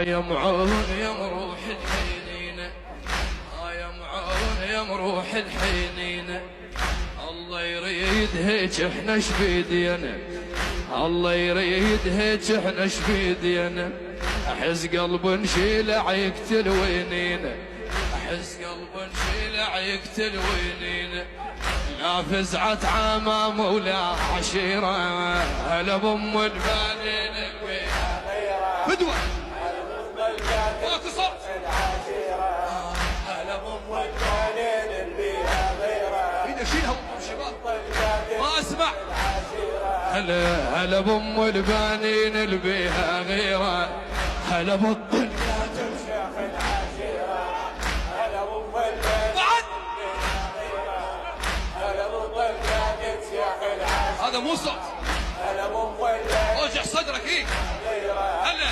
يا معون يا مروح الحنين، يا معون يا مروح الحنين، الله يريد هيك احنا شبيدينا، الله يريد هيك احنا شبيدينا، احس قلب نشيله يقتل وينينا، احس قلب نشيله يقتل وينينا، لا فزعة عمام ولا عشيرة، هلا بام البنين فدوة ماكو صوت، هلا بام البنين اللي بيها غيره، ايد اشيلها شباب ما اسمع، هلا بام البنين اللي بيها غيره، هلا بطل شيخ العشيرة، هلا بام البنين بعد هلا بام البنين شيخ العشيرة، هذا مو صوت، هلا بام البنين اوجع صدرك ايه، غيره، هلا